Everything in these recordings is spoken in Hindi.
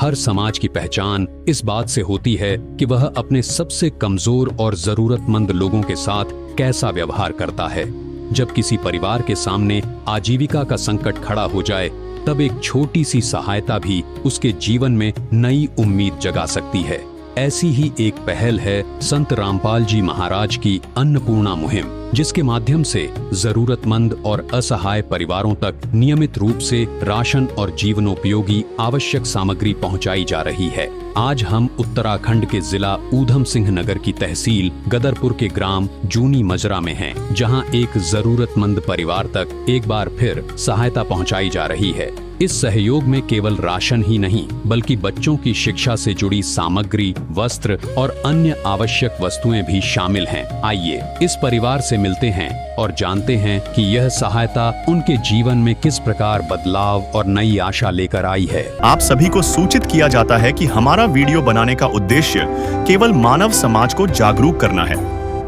हर समाज की पहचान इस बात से होती है कि वह अपने सबसे कमजोर और जरूरतमंद लोगों के साथ कैसा व्यवहार करता है। जब किसी परिवार के सामने आजीविका का संकट खड़ा हो जाए, तब एक छोटी सी सहायता भी उसके जीवन में नई उम्मीद जगा सकती है। ऐसी ही एक पहल है संत रामपाल जी महाराज की अन्नपूर्णा मुहिम, जिसके माध्यम से जरूरतमंद और असहाय परिवारों तक नियमित रूप से राशन और जीवनोपयोगी आवश्यक सामग्री पहुंचाई जा रही है। आज हम उत्तराखंड के जिला ऊधम सिंह नगर की तहसील गदरपुर के ग्राम जूनी मजरा में हैं, जहां एक जरूरतमंद परिवार तक एक बार फिर सहायता पहुंचाई जा रही है। इस सहयोग में केवल राशन ही नहीं, बल्कि बच्चों की शिक्षा से जुड़ी सामग्री, वस्त्र और अन्य आवश्यक वस्तुएं भी शामिल हैं। आइए इस परिवार से मिलते हैं और जानते हैं कि यह सहायता उनके जीवन में किस प्रकार बदलाव और नई आशा लेकर आई है। आप सभी को सूचित किया जाता है कि हमारा वीडियो बनाने का उद्देश्य केवल मानव समाज को जागरूक करना है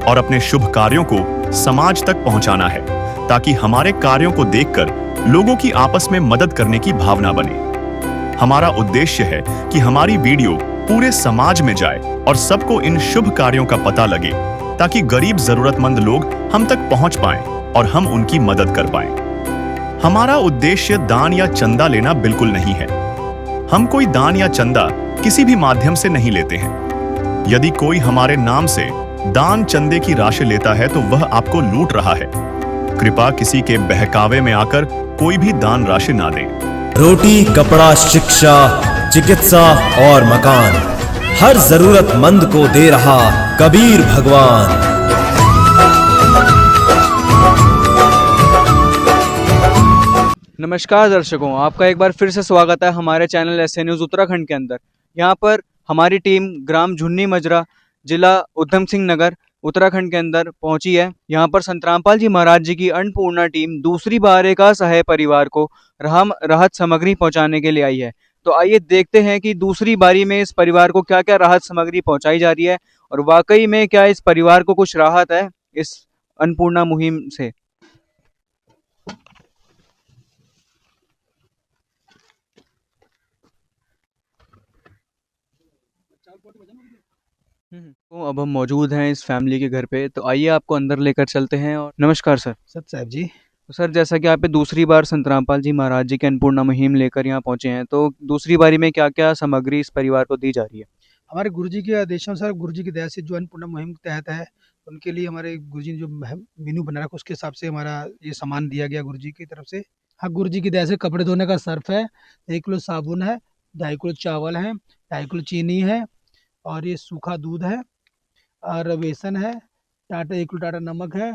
और अपने शुभ कार्यों को समाज तक पहुंचाना है, ताकि हमारे कार्यों को देखकर लोगों की आपस में मदद करने की भावना बने। हमारा उद्देश्य है कि हमारी वीडियो पूरे समाज में जाए और सबको इन शुभ कार्यों का पता लगे, ताकि गरीब जरूरतमंद लोग हम तक पहुंच पाएं और हम उनकी मदद कर पाएं। हमारा उद्देश्य दान या चंदा लेना बिल्कुल नहीं है। हम कोई दान या चंदा किसी भी माध्यम से नहीं लेते हैं। यदि कोई हमारे नाम से दान चंदे की राशि लेता है तो वह आपको लूट रहा है। कृपया किसी के बहकावे में आकर कोई भी दान राशि ना दें। रोटी, कपड़ा, शिक्षा, चिकित्सा और मकान हर जरूरतमंद को दे रहा कबीर भगवान। नमस्कार दर्शकों, आपका एक बार फिर से स्वागत है हमारे चैनल एसए न्यूज़ उत्तराखंड के अंदर। यहाँ पर हमारी टीम ग्राम झुन्नी मजरा, जिला ऊधम सिंह नगर, उत्तराखंड के अंदर पहुंची है। यहाँ पर संत रामपाल जी महाराज जी की अन्नपूर्णा टीम दूसरी बार एक असहाय परिवार को राहत सामग्री पहुंचाने के लिए आई है। तो आइए देखते हैं कि दूसरी बारी में इस परिवार को क्या क्या राहत सामग्री पहुंचाई जा रही है और वाकई में क्या इस परिवार को कुछ राहत है इस अन्नपूर्णा मुहिम से। तो अब हम मौजूद हैं इस फैमिली के घर पे, तो आइए आपको अंदर लेकर चलते हैं। और नमस्कार सर। सत साहब जी। तो सर, जैसा कि आप दूसरी बार संत रामपाल जी महाराज जी की अन्नपूर्णा मुहिम लेकर यहाँ पहुंचे हैं, तो दूसरी बारी में क्या क्या सामग्री इस परिवार को दी जा रही है? हमारे गुरुजी के आदेशानुसार, गुरुजी की दया से जो अन्नपूर्णा मुहिम के तहत है, उनके लिए हमारे गुरुजी ने जो मेन्यू बना रखा उसके हिसाब से हमारा ये सामान दिया गया गुरुजी की तरफ से। हाँ, गुरुजी की दया से कपड़े धोने का सर्फ है, 1 किलो साबुन है, 2.5 किलो चावल है, 2.5 किलो चीनी है, और ये सूखा दूध है, और बेसन है, 1 किलो टाटा नमक है,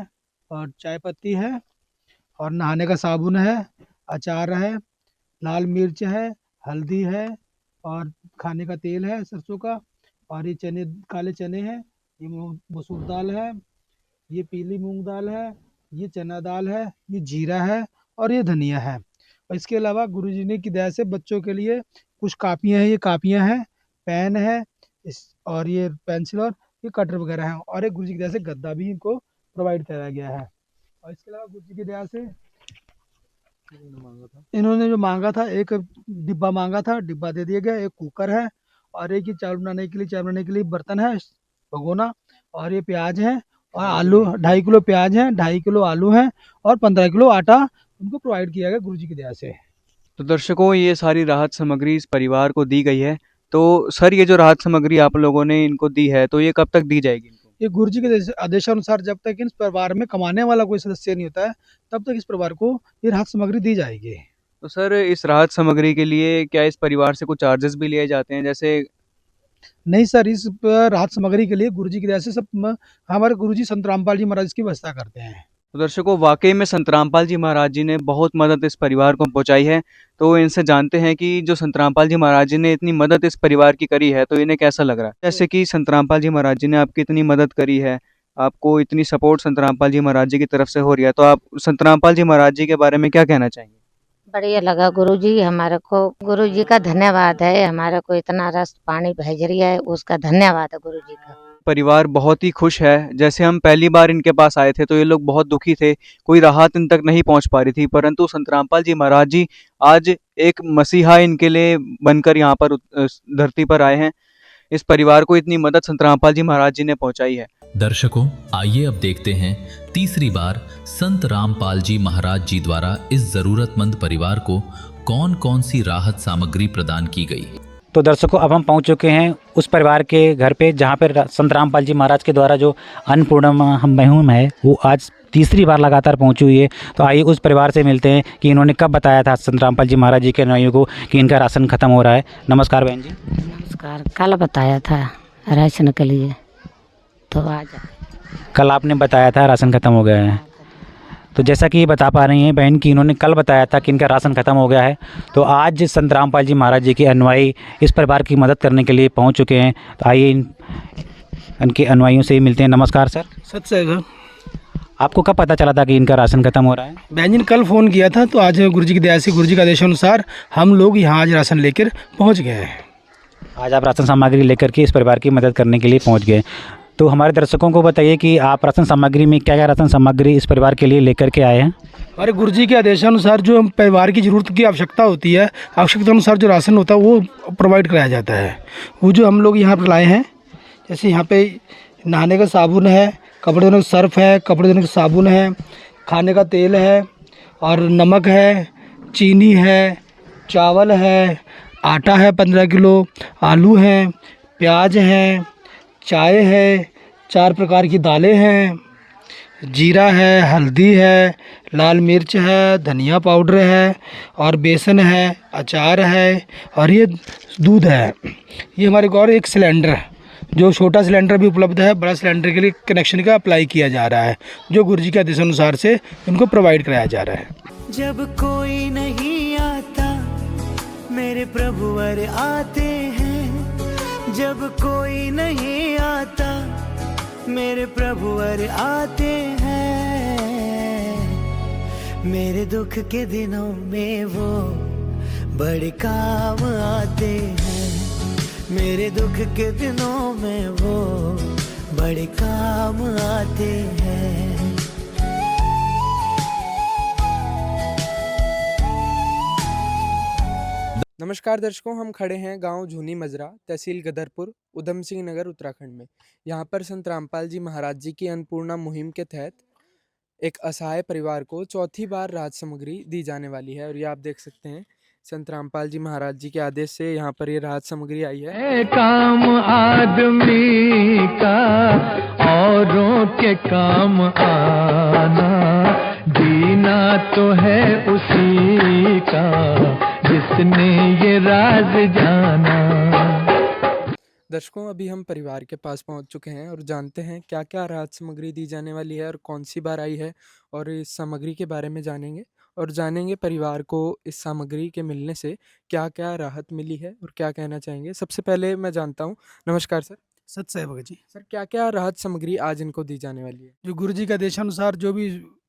और चाय पत्ती है, और नहाने का साबुन है, अचार है, लाल मिर्च है, हल्दी है, और खाने का तेल है सरसों का, और ये चने, काले चने हैं, ये मसूर दाल है, ये पीली मूंग दाल है, ये चना दाल है, ये जीरा है, और ये धनिया है। और इसके अलावा गुरुजी ने की दया से बच्चों के लिए कुछ कापियाँ हैं, ये कापियाँ हैं, पेन है, और ये पेंसिल और ये कटर वगैरह हैं, और एक गुरुजी की दया से गद्दा भी इनको प्रोवाइड कराया गया है। और इसके अलावा गुरुजी की दया से इन्होंने जो मांगा था, एक डिब्बा मांगा था, डिब्बा दे दिया गया। एक कुकर है, और एक ही चाय बनाने के लिए बर्तन है, भगोना, और ये प्याज है, और आलू 2.5 किलो प्याज है, 2.5 किलो आलू है, और 15 किलो आटा उनको प्रोवाइड किया गया गुरुजी की दया से। तो दर्शकों, ये सारी राहत सामग्री इस परिवार को दी गई है। तो सर, ये जो राहत सामग्री आप लोगों ने इनको दी है, तो ये कब तक दी जाएगी? ये गुरुजी के आदेशानुसार जब तक इस परिवार में कमाने वाला कोई सदस्य नहीं होता है, तब तक इस परिवार को ये राहत सामग्री दी जाएगी। तो सर, इस राहत सामग्री के लिए क्या इस परिवार से कुछ चार्जेस भी लिए जाते हैं? जैसे नहीं सर, इस राहत सामग्री के लिए गुरुजी की दया से सब हमारे गुरुजी संत रामपाल जी महाराज की व्यवस्था करते हैं। तो दर्शकों, वाकई में संत रामपाल जी महाराज जी ने बहुत मदद इस परिवार को पहुंचाई है। तो इनसे जानते हैं कि जो संत रामपाल जी महाराज जी ने इतनी मदद इस परिवार की करी है, तो इन्हें कैसा लग रहा है? जैसे कि संत रामपाल जी महाराज जी ने आपकी इतनी मदद करी है, आपको इतनी सपोर्ट संत रामपाल जी महाराज जी की तरफ से हो रही है, तो आप संत रामपाल जी महाराज जी के बारे में क्या कहना चाहेंगे? बढ़िया लगा गुरुजी, हमारे को गुरुजी का धन्यवाद है, हमारे को इतना रस पानी भेज रही है, उसका धन्यवाद है गुरुजी का। परिवार बहुत ही खुश है। जैसे हम पहली बार इनके पास आए थे तो ये लोग बहुत दुखी थे, कोई राहत इन तक नहीं पहुंच पा रही थी, परंतु संत रामपाल जी महाराज जी आज एक मसीहा इनके लिए बनकर यहाँ पर धरती पर आए हैं। इस परिवार को इतनी मदद संत रामपाल जी महाराज जी ने पहुंचाई है। दर्शकों, आइए अब देखते हैं तीसरी बार संत रामपाल जी महाराज जी द्वारा इस जरूरतमंद परिवार को कौन कौन सी राहत सामग्री प्रदान की गई। तो दर्शकों, अब हम पहुंच चुके हैं उस परिवार के घर पे जहां पर संत रामपाल जी महाराज के द्वारा जो अन्नपूर्णा मुहिम है वो आज तीसरी बार लगातार पहुंची हुई है। तो आइए उस परिवार से मिलते हैं कि इन्होंने कब बताया था संत रामपाल जी महाराज जी के अनुयायियों को कि इनका राशन खत्म हो रहा है। नमस्कार बहन जी। नमस्कार। कल बताया था राशन के लिए, तो आज कल आपने बताया था राशन खत्म हो गया है। तो जैसा कि ये बता पा रही हैं बहन कि इन्होंने कल बताया था कि इनका राशन खत्म हो गया है, तो आज संत रामपाल जी महाराज जी के अनुयायी इस परिवार की मदद करने के लिए पहुंच चुके हैं। तो आइए इनके अनुयायियों से ही मिलते हैं। नमस्कार सर। सच सर, आपको कब पता चला था कि इनका राशन खत्म हो रहा है? बहन जी ने कल फ़ोन किया था, तो आज गुरु जी की दया से, गुरु जी के आदेशानुसार हम लोग यहाँ आज राशन लेकर पहुँच गए हैं। आज आप राशन सामग्री लेकर के इस परिवार की मदद करने के लिए पहुँच गए। तो हमारे दर्शकों को बताइए कि आप राशन सामग्री में क्या क्या राशन सामग्री इस परिवार के लिए लेकर के आए हैं? हमारे गुरु जी के आदेशानुसार जो हम परिवार की ज़रूरत की आवश्यकता होती है, आवश्यकता अनुसार जो राशन होता है वो प्रोवाइड कराया जाता है। वो जो हम लोग यहाँ पर लाए हैं, जैसे यहाँ पे नहाने का साबुन है, कपड़े धोने का सर्फ है, कपड़े धोने का साबुन है, खाने का तेल है और नमक है, चीनी है, चावल है, आटा है 15 किलो, आलू हैं, प्याज हैं, चाय है, 4 प्रकार की दालें हैं, जीरा है, हल्दी है, लाल मिर्च है, धनिया पाउडर है और बेसन है, अचार है और ये दूध है। ये हमारे को और एक सिलेंडर, जो छोटा सिलेंडर भी उपलब्ध है, बड़ा सिलेंडर के लिए कनेक्शन का अप्लाई किया जा रहा है, जो गुरु जी के आदेशानुसार से इनको प्रोवाइड कराया जा रहा है। जब कोई नहीं आता मेरे प्रभुवर आते हैं, जब कोई नहीं आता मेरे प्रभुवर आते हैं, मेरे दुख के दिनों में वो बड़े काम आते हैं, मेरे दुख के दिनों में वो बड़े काम आते हैं। नमस्कार दर्शकों, हम खड़े हैं गांव झुनी मजरा, तहसील गदरपुर, उधम सिंह नगर, उत्तराखंड में। यहां पर संत रामपाल जी महाराज जी की अन्नपूर्णा मुहिम के तहत एक असहाय परिवार को चौथी बार राहत सामग्री दी जाने वाली है। और ये आप देख सकते हैं, संत रामपाल जी महाराज जी के आदेश से यहाँ पर ये राहत सामग्री आई है। काम आदमी का औरों के काम आना, जीना तो है उसी का जिसने ये राज जाना। दर्शकों, अभी हम परिवार के पास पहुंच चुके हैं और जानते हैं क्या क्या राहत सामग्री दी जाने वाली है और कौन सी बार आई है, और इस सामग्री के बारे में जानेंगे परिवार को इस सामग्री के मिलने से क्या क्या राहत मिली है और क्या कहना चाहेंगे। सबसे पहले मैं जानता हूं, नमस्कार सर। सच है भगत जी। सर, क्या क्या राहत सामग्री आज इनको दी जाने वाली है? जो गुरु जी के आदेशानुसार जो भी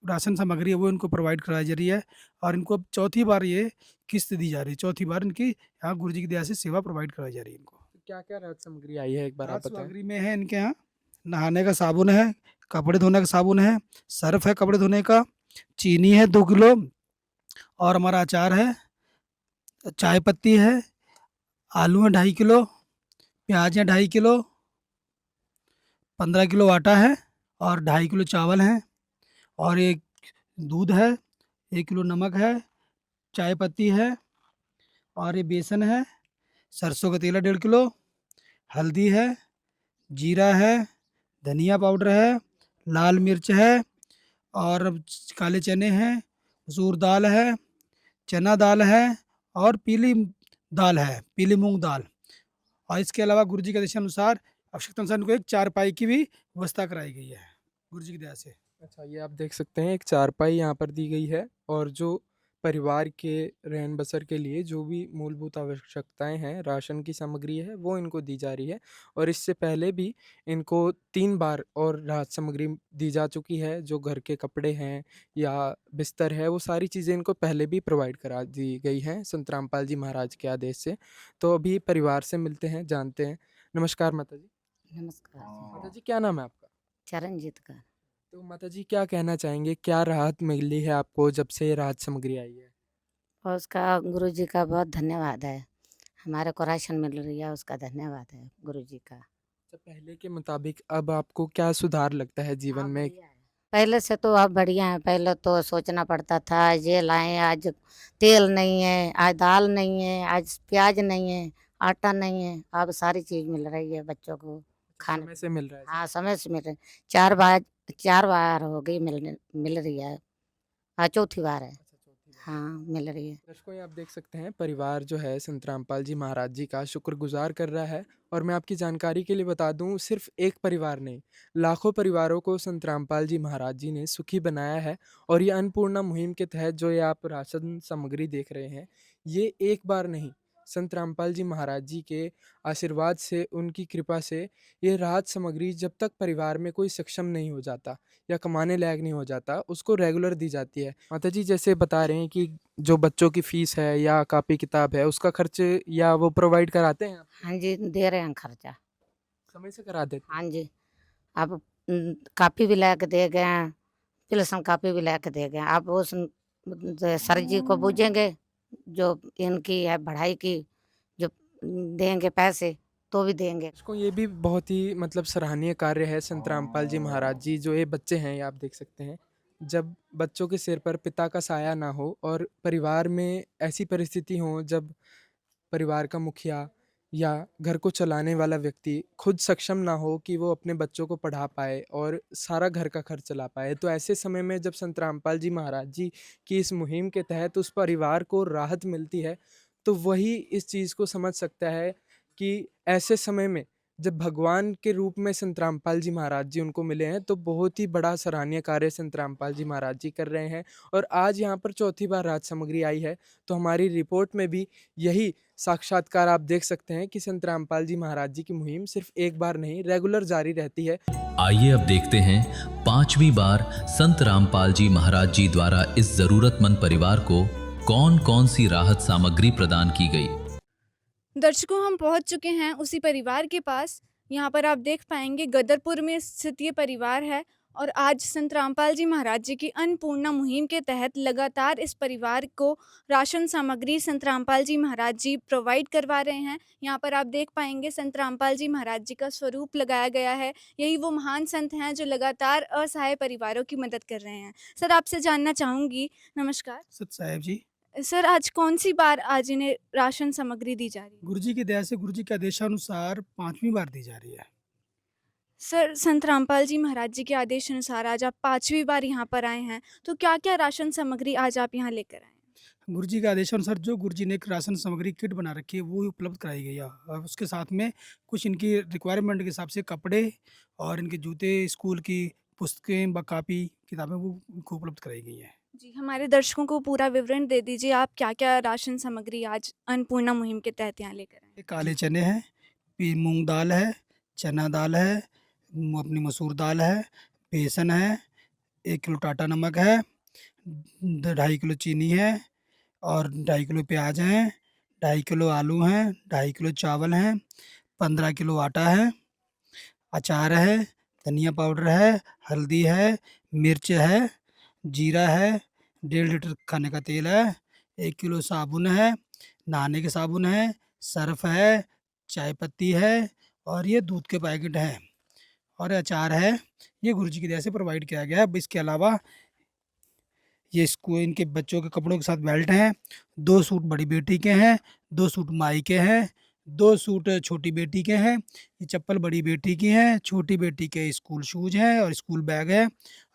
राशन सामग्री है वो इनको प्रोवाइड कराई जा रही है, और इनको अब चौथी बार ये किस्त दी जा रही है। चौथी बार इनकी यहाँ गुरु जी की दया से सेवा प्रोवाइड कराई जा रही है इनको। क्या क्या राहत सामग्री आई है, एक बार आप राहत बताएं। सामग्री में है इनके यहाँ नहाने का साबुन है, कपड़े धोने का साबुन है, सर्फ है कपड़े धोने का, चीनी है 2 किलो और हमारा अचार है, चाय पत्ती है, आलू है 2.5 किलो, प्याज है 2.5 किलो, 15 किलो आटा है और 2.5 किलो चावल है और एक दूध है, 1 किलो नमक है, चाय पत्ती है और ये बेसन है, सरसों का तेल है 1.5 किलो, हल्दी है, जीरा है, धनिया पाउडर है, लाल मिर्च है और काले चने हैं, मसूर दाल है, चना दाल है और पीली दाल है, पीली मूंग दाल। और इसके अलावा गुरु जी के आदेशानुसार आवश्यकता अनुसार इनको एक चारपाई की भी व्यवस्था कराई गई है गुरु जी की दया से। अच्छा, ये आप देख सकते हैं, एक चारपाई यहाँ पर दी गई है और जो परिवार के रहन बसर के लिए जो भी मूलभूत आवश्यकताएं हैं, राशन की सामग्री है, वो इनको दी जा रही है। और इससे पहले भी इनको 3 बार और राहत सामग्री दी जा चुकी है। जो घर के कपड़े हैं या बिस्तर है, वो सारी चीज़ें इनको पहले भी प्रोवाइड करा दी गई हैं संत रामपाल जी महाराज के आदेश से। तो अभी परिवार से मिलते हैं, जानते हैं। नमस्कार माता जी। नमस्कार जी। माता जी क्या नाम है आपका? चरणजीत का। तो माता जी क्या कहना चाहेंगे, क्या राहत मिली है आपको जब से ये राहत सामग्री आई है? और उसका गुरुजी का बहुत धन्यवाद है। हमारे को राशन मिल रही है, उसका धन्यवाद है गुरुजी का। अच्छा, पहले के मुताबिक अब आपको क्या सुधार लगता है जीवन अब में? बढ़िया है। पहले से तो अब बढ़िया है। पहले तो सोचना पड़ता था, ये लाएँ, आज तेल नहीं है, आज दाल नहीं है, आज प्याज नहीं है, आटा नहीं है। अब सारी चीज़ मिल रही है बच्चों को खाने समय से मिल रहा है सब? हाँ, समय से मिल रही। 4 बार हो गई मिल रही है। चौथी बार है। अच्छा, चौथी बार। हाँ, मिल रही है। दर्शकों, ये आप देख सकते हैं परिवार जो है संत रामपाल जी महाराज जी का शुक्रगुजार कर रहा है। और मैं आपकी जानकारी के लिए बता दूं, सिर्फ एक परिवार नहीं, लाखों परिवारों को संत रामपाल जी महाराज जी ने सुखी बनाया है। और ये अन्नपूर्णा मुहिम के तहत जो ये आप राशन सामग्री देख रहे हैं, ये एक बार नहीं, संत रामपाल जी महाराज जी के आशीर्वाद से, उनकी कृपा से ये राहत सामग्री जब तक परिवार में कोई सक्षम नहीं हो जाता या कमाने लायक नहीं हो जाता, उसको रेगुलर दी जाती है। माता जी जैसे बता रहे हैं कि जो बच्चों की फीस है या कॉपी किताब है, उसका खर्च या वो प्रोवाइड कराते हैं आप? हाँ जी, दे रहे हैं खर्चा। समय से करा देते हैं? हाँ जी, अब कॉपी भी ला के दे गए हैं, पिलसन कॉपी भी ला के दे गए हैं। आप उस सर जी को पूछेंगे, जो इनकी है पढ़ाई की, जो देंगे पैसे, तो भी देंगे। इसको ये भी बहुत ही मतलब सराहनीय कार्य है संत रामपाल जी महाराज जी, जो ये बच्चे हैं, ये आप देख सकते हैं, जब बच्चों के सिर पर पिता का साया ना हो और परिवार में ऐसी परिस्थिति हो जब परिवार का मुखिया या घर को चलाने वाला व्यक्ति खुद सक्षम ना हो कि वो अपने बच्चों को पढ़ा पाए और सारा घर का खर्च चला पाए, तो ऐसे समय में जब संत रामपाल जी महाराज जी की इस मुहिम के तहत उस परिवार को राहत मिलती है, तो वही इस चीज़ को समझ सकता है कि ऐसे समय में जब भगवान के रूप में संत रामपाल जी महाराज जी उनको मिले हैं, तो बहुत ही बड़ा सराहनीय कार्य संत रामपाल जी महाराज जी कर रहे हैं। और आज यहाँ पर चौथी बार राहत सामग्री आई है, तो हमारी रिपोर्ट में भी यही साक्षात्कार आप देख सकते हैं कि संत रामपाल जी महाराज जी की मुहिम सिर्फ एक बार नहीं, रेगुलर जारी रहती है। आइए अब देखते हैं 5वीं बार संत रामपाल जी महाराज जी द्वारा इस जरूरतमंद परिवार को कौन कौन सी राहत सामग्री प्रदान की गई। दर्शकों, हम पहुंच चुके हैं उसी परिवार के पास। यहाँ पर आप देख पाएंगे गदरपुर में स्थित ये परिवार है और आज संत रामपाल जी महाराज जी की अन्नपूर्णा मुहिम के तहत लगातार इस परिवार को राशन सामग्री संत रामपाल जी महाराज जी प्रोवाइड करवा रहे हैं। यहाँ पर आप देख पाएंगे संत रामपाल जी महाराज जी का स्वरूप लगाया गया है। यही वो महान संत हैं जो लगातार असहाय परिवारों की मदद कर रहे हैं। सर, आपसे जानना चाहूँगी, नमस्कार सत साहेब जी, सर, आज कौन सी बार आज इन्हें राशन सामग्री दी जा रही है? गुरुजी की दया से गुरुजी के आदेशानुसार 5वीं बार दी जा रही है। सर, संत रामपाल जी महाराज जी के आदेश अनुसार आज आप 5वीं बार यहाँ पर आए हैं, तो क्या-क्या राशन सामग्री आज आप यहाँ लेकर आए हैं? गुरुजी के आदेशानुसार जो गुरुजी ने एक राशन सामग्री किट बना रखी है, वो उपलब्ध कराई गई है और उसके साथ में कुछ इनकी रिक्वायरमेंट के हिसाब से कपड़े और इनके जूते, स्कूल की पुस्तकें ब कापी, किताबें वो इनको उपलब्ध कराई गई हैं। जी, हमारे दर्शकों को पूरा विवरण दे दीजिए, आप क्या-क्या राशन सामग्री आज अन्नपूर्णा मुहिम के तहत यहाँ लेकर आए हैं? ये काले चने हैं, मूँग दाल है, चना दाल है, अपनी मसूर दाल है, बेसन है, 1 किलो टाटा नमक है, 2.5 किलो चीनी है और 2.5 किलो प्याज हैं, 2.5 किलो आलू हैं, 2.5 किलो चावल हैं, 15 किलो आटा है, अचार है, धनिया पाउडर है, हल्दी है, मिर्च है, जीरा है, 1.5 लीटर खाने का तेल है, 1 किलो साबुन है, नहाने के साबुन है, सर्फ़ है, चाय पत्ती है और ये दूध के पैकेट हैं और अचार है। ये गुरुजी की दया से प्रोवाइड किया गया है। अब इसके अलावा ये इनके बच्चों के कपड़ों के साथ बेल्ट हैं, 2 सूट बड़ी बेटी के हैं, 2 सूट माई के हैं, 2 सूट छोटी बेटी के हैं, ये चप्पल बड़ी बेटी की हैं, छोटी बेटी के स्कूल शूज़ हैं और स्कूल बैग है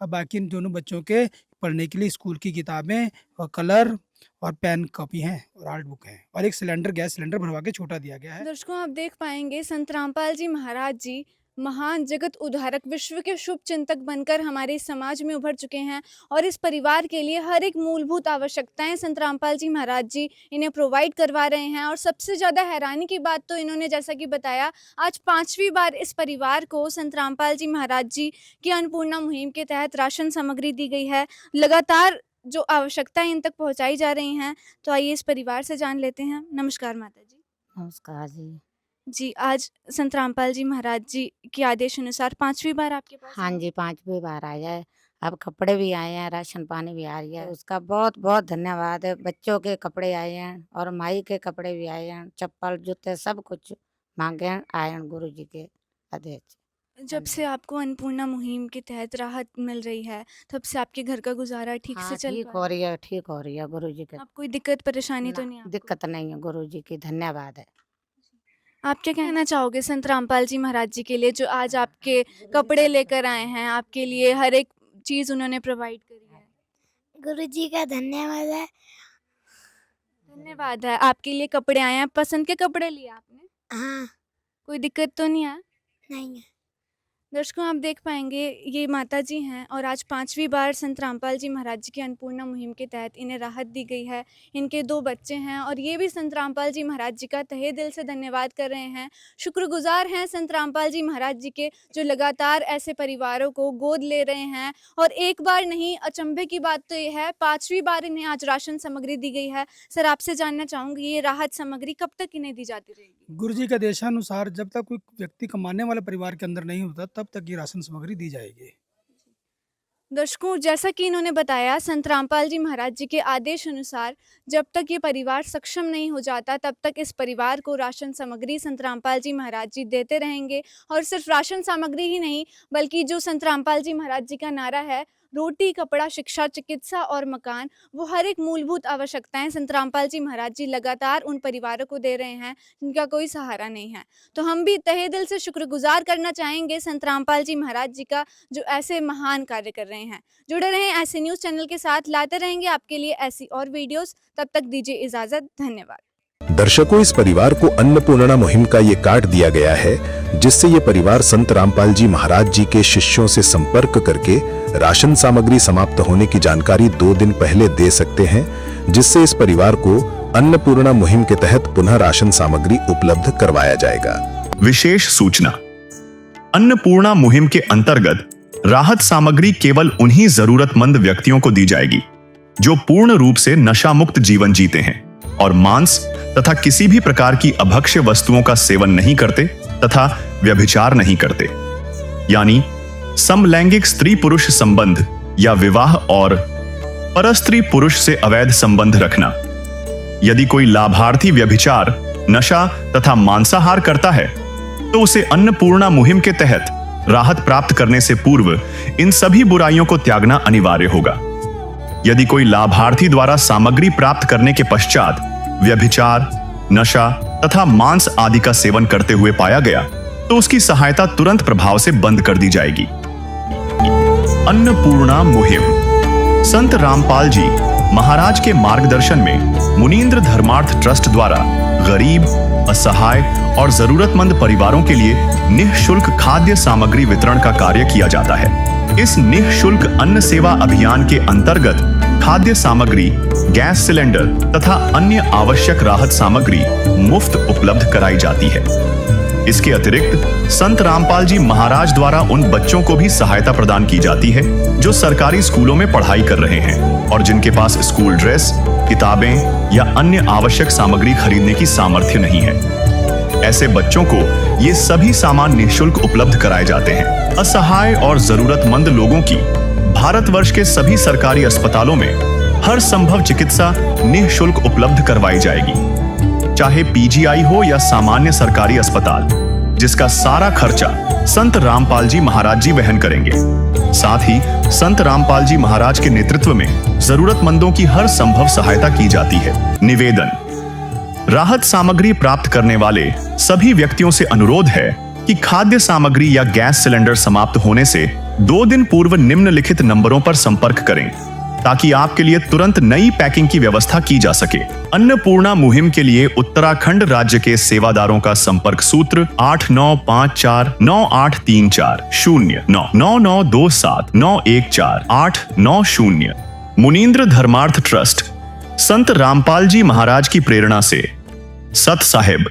और बाकी इन दोनों बच्चों के पढ़ने के लिए स्कूल की किताबें और कलर और पेन कॉपी हैं और आर्ट बुक है और एक सिलेंडर गैस सिलेंडर भरवा के छोटा दिया गया है। दर्शकों, आप देख पाएंगे संत रामपाल जी महाराज जी महान जगत उद्धारक, विश्व के शुभ चिंतक बनकर हमारे समाज में उभर चुके हैं और इस परिवार के लिए हर एक मूलभूत आवश्यकताएं संत रामपाल जी महाराज जी इन्हें प्रोवाइड करवा रहे हैं। और सबसे ज़्यादा हैरानी की बात तो इन्होंने, जैसा कि बताया, आज 5वीं बार इस परिवार को संत रामपाल जी महाराज जी की अन्नपूर्णा मुहिम के तहत राशन सामग्री दी गई है। लगातार जो आवश्यकताएं इन तक पहुंचाई जा रही हैं, तो आइए इस परिवार से जान लेते हैं। नमस्कार माता जी। नमस्कार जी। जी, आज संत रामपाल जी महाराज जी के आदेश अनुसार 5वीं बार आपके पास हाँ आए? जी, 5वीं बार आया है। अब कपड़े भी आए हैं, राशन पानी भी आ रही है। उसका बहुत-बहुत धन्यवाद है। बच्चों के कपड़े आए हैं और माई के कपड़े भी आए हैं, चप्पल, जूते सब कुछ माँगे हैं, आए हैं गुरुजी के आदेश से। जब से आपको अन्नपूर्णा मुहिम के तहत राहत मिल रही है, तब से आपके घर का गुज़ारा ठीक से हाँ, चल ठीक पा हो रहा रही है, ठीक हो रही है गुरुजी के। है? अब कोई दिक्कत परेशानी तो ना, नहीं आपको? दिक्कत नहीं है, गुरुजी की धन्यवाद है। आप क्या कहना चाहोगे संत रामपाल जी महाराज जी के लिए, जो आज आपके कपड़े लेकर आए हैं, आपके लिए हर एक चीज़ उन्होंने प्रोवाइड करी है? गुरुजी का धन्यवाद है। धन्यवाद है, आपके लिए कपड़े आए हैं, पसंद के कपड़े लिए आपने? हाँ, कोई दिक्कत तो नहीं है? नहीं है। दर्शकों, आप देख पाएंगे ये माता जी हैं और आज 5वीं बार संत रामपाल जी महाराज जी की अन्नपूर्णा मुहिम के तहत इन्हें राहत दी गई है। इनके 2 बच्चे हैं और ये भी संत रामपाल जी महाराज जी का तहे दिल से धन्यवाद कर रहे हैं। शुक्रगुजार हैं संत रामपाल जी महाराज जी के, जो लगातार ऐसे परिवारों को गोद ले रहे हैं। और एक बार नहीं, अचंभे की बात तो ये है 5वीं बार इन्हें आज राशन सामग्री दी गई है। सर, आपसे जानना चाहूँगी, ये राहत सामग्री कब तक इन्हें दी जाती रहेगी? गुरुजी के आदेशानुसार जब तक कोई व्यक्ति कमाने वाले परिवार के अंदर नहीं होता तब तक ये राशन सामग्री दी जाएगी। दर्शकों, जैसा कि इन्होंने बताया, संत रामपाल जी महाराज जी के आदेश अनुसार जब तक ये परिवार सक्षम नहीं हो जाता, तब तक इस परिवार को राशन सामग्री संत रामपाल जी महाराज जी देते रहेंगे। और सिर्फ राशन सामग्री ही नहीं, बल्कि जो संत रामपाल जी महाराज जी का नारा है, रोटी, कपड़ा, शिक्षा, चिकित्सा और मकान, वो हर एक मूलभूत आवश्यकताएं संत रामपाल जी महाराज जी लगातार उन परिवारों को दे रहे हैं जिनका कोई सहारा नहीं है। तो हम भी तहे दिल से शुक्रगुजार करना चाहेंगे संत रामपाल जी महाराज जी का, जो ऐसे महान कार्य कर रहे हैं। जुड़े रहें ऐसे न्यूज़ चैनल के साथ, लाते रहेंगे आपके लिए ऐसी और वीडियोस। तब तक दीजिए इजाजत, धन्यवाद। दर्शकों, इस परिवार को अन्नपूर्णा मुहिम का ये कार्ड दिया गया है, जिससे ये परिवार संत रामपाल जी महाराज जी के शिष्यों से संपर्क करके राशन सामग्री समाप्त होने की जानकारी 2 दिन पहले दे सकते हैं, जिससे इस परिवार को अन्नपूर्णा मुहिम के तहत पुनः राशन सामग्री उपलब्ध करवाया जाएगा। विशेष सूचना, अन्नपूर्णा मुहिम के अंतर्गत राहत सामग्री केवल उन्हीं जरूरतमंद व्यक्तियों को दी जाएगी जो पूर्ण रूप से नशा मुक्त जीवन जीते हैं और मांस तथा किसी भी प्रकार की अभक्ष्य वस्तुओं का सेवन नहीं करते तथा व्यभिचार नहीं करते, यानी समलैंगिक स्त्री पुरुष संबंध या विवाह और परस्त्री पुरुष से अवैध संबंध रखना। यदि कोई लाभार्थी व्यभिचार, नशा तथा मांसाहार करता है तो उसे अन्नपूर्णा मुहिम के तहत राहत प्राप्त करने से पूर्व इन सभी बुराइयों को त्यागना अनिवार्य होगा। यदि कोई लाभार्थी द्वारा सामग्री प्राप्त करने के पश्चात व्यभिचार, नशा तथा मांस आदि का सेवन करते हुए पाया गया तो उसकी सहायता तुरंत प्रभाव से बंद कर दी जाएगी। अन्नपूर्णा मुहिम संत रामपाल जी महाराज के मार्गदर्शन में मुनींद्र धर्मार्थ ट्रस्ट द्वारा गरीब, असहाय और जरूरतमंद परिवारों के लिए निःशुल्क खाद्य सामग्री वितरण का कार्य किया जाता है। इस निःशुल्क अन्न सेवा अभियान के अंतर्गत खाद्य सामग्री, गैस सिलेंडर तथा अन्य आवश्यक राहत सामग्री मुफ्त उपलब्ध कराई जाती है। इसके अतिरिक्त संत रामपाल जी महाराज द्वारा उन बच्चों को भी सहायता प्रदान की जाती है जो सरकारी स्कूलों में पढ़ाई कर रहे हैं और जिनके पास स्कूल ड्रेस, किताबें या अन्य आवश्यक सामग्री खरीदने की सामर्थ्य नहीं है। ऐसे बच्चों को ये सभी सामान निःशुल्क उपलब्ध कराए जाते हैं। असहाय और जरूरतमंद लोगों की भारतवर्ष के सभी सरकारी अस्पतालों में हर संभव चिकित्सा निःशुल्क उपलब्ध करवाई जाएगी, चाहे पीजीआई हो या सामान्य सरकारी अस्पताल, जिसका सारा खर्चा संत रामपाल जी महाराज जी वहन करेंगे। साथ ही संत रामपाल जी महाराज के नेतृत्व में जरूरतमंदों की हर संभव सहायता की जाती है। निवेदन, राहत सामग्री प्राप्त करने वाले सभी व्यक्तियों से अनुरोध है कि खाद्य सामग्री या गैस सिलेंडर समाप्त होने से 2 दिन पूर्व निम्नलिखित नंबरों पर संपर्क करें ताकि आपके लिए तुरंत नई पैकिंग की व्यवस्था की जा सके। अन्नपूर्णा मुहिम के लिए उत्तराखंड राज्य के सेवादारों का संपर्क सूत्र 89549834 099927914890। मुनींद्र धर्मार्थ ट्रस्ट, संत रामपाल जी महाराज की प्रेरणा से, सत साहिब।